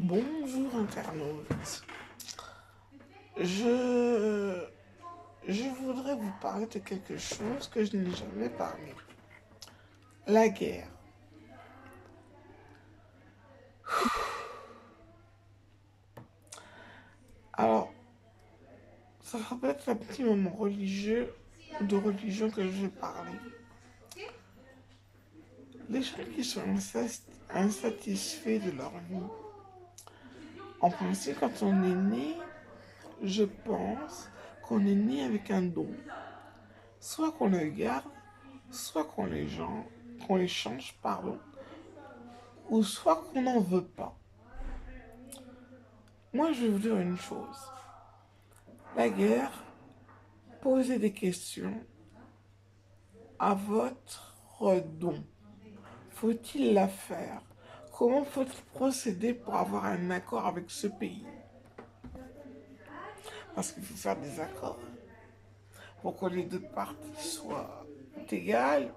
Bonjour internaute. Je, je voudrais vous parler de quelque chose que je n'ai jamais parlé. La guerre. Alors, ça sera peut-être un petit moment religieux ou de religion que je vais parler. Les gens qui sont insatisfaits de leur vie. En principe, quand on est né, je pense qu'on est né avec un don. Soit qu'on le garde, soit qu'on les change, pardon, ou soit qu'on n'en veut pas. Moi, je vais vous dire une chose. La guerre, posez des questions à votre don. Faut-il la faire? Comment faut-il procéder pour avoir un accord avec ce pays? Parce qu'il faut faire des accords pour que les deux parties soient égales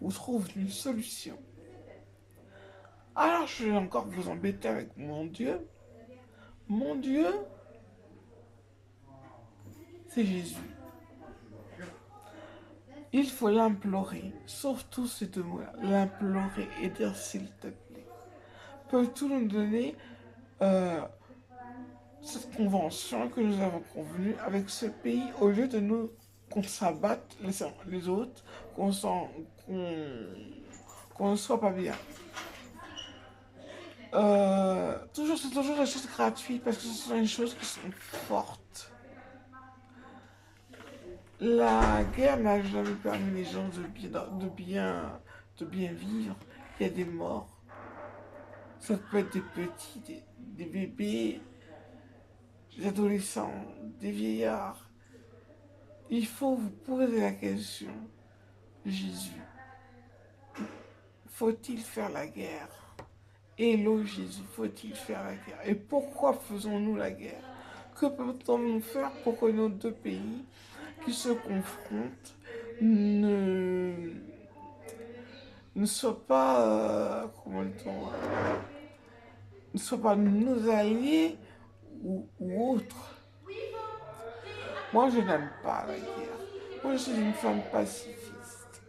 ou trouvent une solution. Alors, je vais encore vous embêter avec mon Dieu. Mon Dieu, c'est Jésus. Il faut l'implorer, surtout ces deux mots-là, l'implorer et dire s'il te plaît. Peux-tu nous donner cette convention que nous avons convenue avec ce pays au lieu de nous qu'on s'abatte les autres, qu'on ne soit pas bien. C'est toujours des choses gratuites parce que ce sont des choses qui sont fortes. La guerre n'a jamais permis les gens de bien vivre. Il y a des morts. Ça peut être des petits, des bébés, des adolescents, des vieillards. Il faut vous poser la question, Jésus, faut-il faire la guerre? Hello Jésus, faut-il faire la guerre? Et pourquoi faisons-nous la guerre? Que peut-on faire pour que nos deux pays qui se confrontent ne, ne soient pas, ne soient pas nos alliés ou autres? Moi, je n'aime pas la guerre. Moi, je suis une femme pacifiste.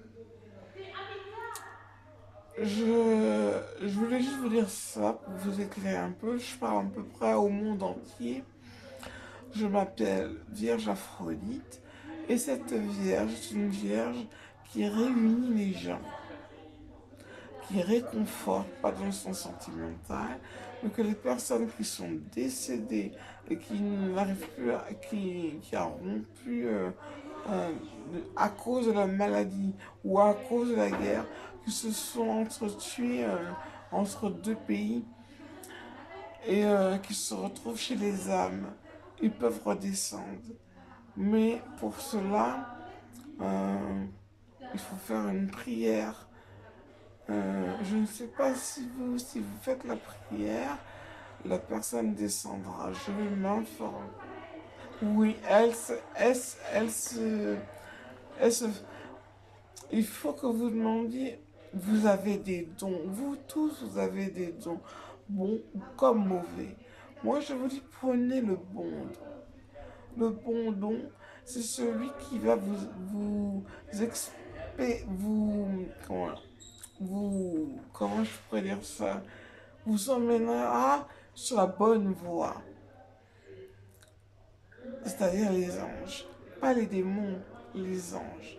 Je voulais juste vous dire ça pour vous éclairer un peu. Je parle à peu près au monde entier. Je m'appelle Vierge Aphrodite. Et cette Vierge, c'est une Vierge qui réunit les gens, qui réconforte, pas dans le sens sentimental, mais que les personnes qui sont décédées et qui n'arrivent plus qui ont rompu à cause de la maladie ou à cause de la guerre, qui se sont entretués entre deux pays et qui se retrouvent chez les âmes. Ils peuvent redescendre. Mais pour cela, il faut faire une prière. Je ne sais pas si vous faites la prière, la personne descendra. Je vais m'informer. Oui, elle se, il faut que vous demandiez, vous avez des dons, vous tous, vous avez des dons, bons comme mauvais. Moi, je vous dis, prenez le bon don. Le bon don, c'est celui qui va comment je pourrais dire ça, vous emmènera sur la bonne voie, c'est-à-dire les anges, pas les démons, les anges.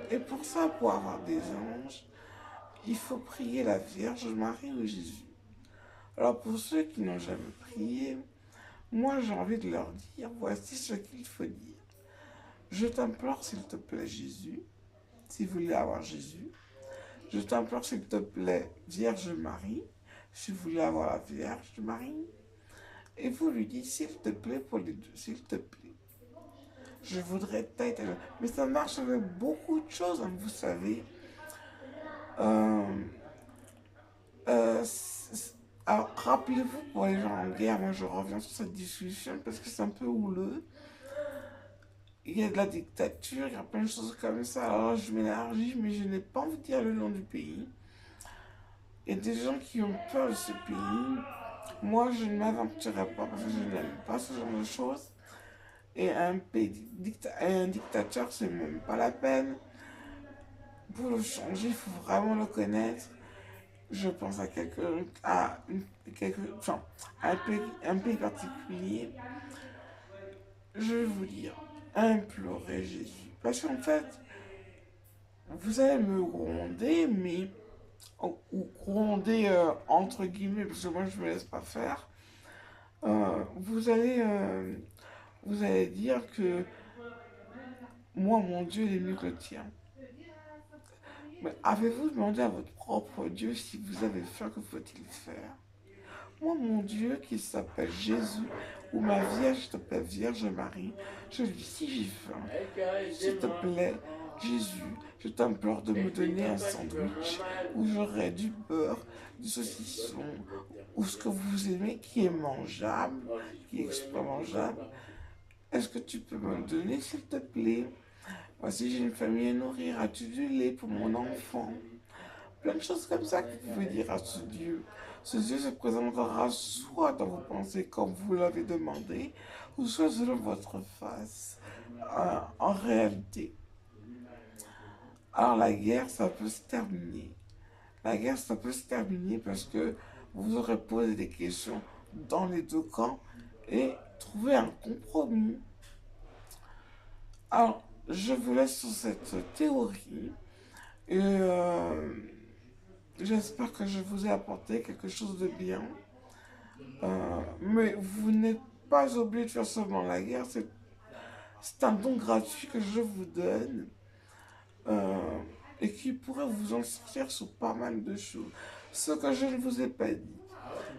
Et pour ça, pour avoir des anges, il faut prier la Vierge Marie ou Jésus. Alors pour ceux qui n'ont jamais prié, moi j'ai envie de leur dire, voici ce qu'il faut dire. Je t'implore s'il te plaît Jésus, si vous voulez avoir Jésus. Je t'implore s'il te plaît Vierge Marie, si vous voulez avoir la Vierge Marie. Et vous lui dites s'il te plaît pour les deux, s'il te plaît. Je voudrais t'aider. Mais ça marche avec beaucoup de choses, hein, vous savez. Euh, euh, alors, rappelez-vous, pour les gens en guerre, moi je reviens sur cette discussion parce que c'est un peu houleux. Il y a de la dictature, il y a plein de choses comme ça. Alors je m'élargis, mais je n'ai pas envie de dire le nom du pays. Il y a des gens qui ont peur de ce pays. Moi, je ne m'aventurerai pas parce que je n'aime pas ce genre de choses. Et un dictateur, c'est même pas la peine. Pour le changer, il faut vraiment le connaître. Je pense à enfin, un pays particulier. Je vais vous dire, implorer Jésus. Parce qu'en fait, vous allez me gronder, mais ou gronder entre guillemets, parce que moi je me laisse pas faire. Euh, vous allez, euh, vous allez dire que moi, mon Dieu, il est mieux que le tien. Mais avez-vous demandé à votre propre Dieu si vous avez faim, que faut-il faire? Moi, mon Dieu, qui s'appelle Jésus, ou ma Vierge s'appelle Vierge Marie, je lui dis, si j'ai faim, s'il te plaît, Jésus, je t'implore de me donner un sandwich où j'aurai du beurre, du saucisson, ou ce que vous aimez qui est mangeable, qui est extrêmement mangeable. Est-ce que tu peux me le donner, s'il te plaît? Voici, j'ai une famille à nourrir. As-tu du lait pour mon enfant? Plein de choses comme ça que vous pouvez dire à ce Dieu. Ce Dieu se présentera soit dans vos pensées comme vous l'avez demandé, ou soit selon votre face, en réalité. Alors la guerre, ça peut se terminer. La guerre, ça peut se terminer parce que vous aurez posé des questions dans les deux camps et trouvé un compromis. Alors, je vous laisse sur cette théorie et j'espère que je vous ai apporté quelque chose de bien. Mais vous n'êtes pas obligé de faire seulement la guerre, c'est un don gratuit que je vous donne euh, et qui pourrait vous en sortir sur pas mal de choses. Ce que je ne vous ai pas dit,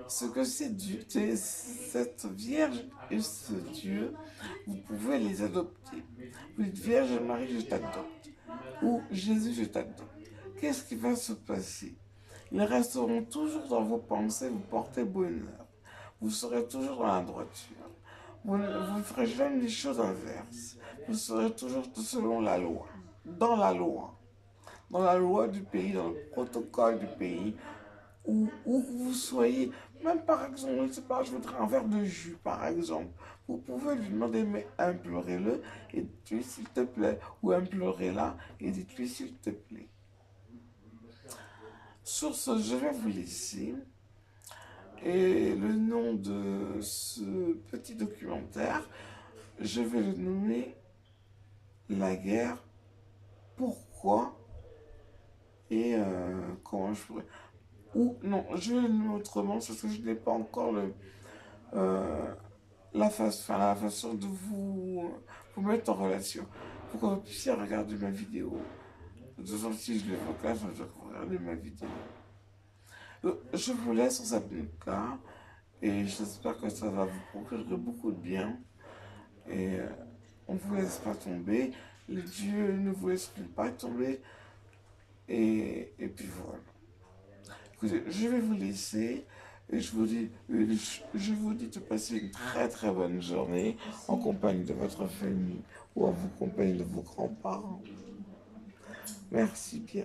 ce que c'est Dieu, cette Vierge et ce Dieu, vous pouvez les adopter. Vous dites Vierge Marie, je t'adopte. Ou Jésus, je t'adopte. Qu'est-ce qui va se passer? Ils resteront toujours dans vos pensées, vous portez bonheur. Vous serez toujours dans la droiture. Vous ne ferez jamais les choses inverses. Vous serez toujours selon la loi. Dans la loi. Dans la loi du pays, dans le protocole du pays, où vous soyez. Même par exemple, je ne sais pas, je voudrais un verre de jus, par exemple. Vous pouvez lui demander, mais implorez-le et dites-lui s'il te plaît. Ou implorez-la et dites-lui s'il te plaît. Sur ce, je vais vous laisser. Et le nom de ce petit documentaire, je vais le nommer La guerre, pourquoi et comment je pourrais. Ou non, je vais le nommer autrement parce que je n'ai pas encore euh, la façon de vous mettre en relation pour que vous puissiez regarder ma vidéo. De toute façon, si je l'évoque là, je vais regarder ma vidéo. Je vous laisse sur cette note-là et j'espère que ça va vous procurer beaucoup de bien. Et on ne vous laisse pas tomber. Les dieux ne vous laisseront pas tomber. Et puis voilà. Écoutez, je vais vous laisser. Et je vous dis de passer une très très bonne journée en compagnie de votre famille ou en compagnie de vos grands-parents. Merci bien.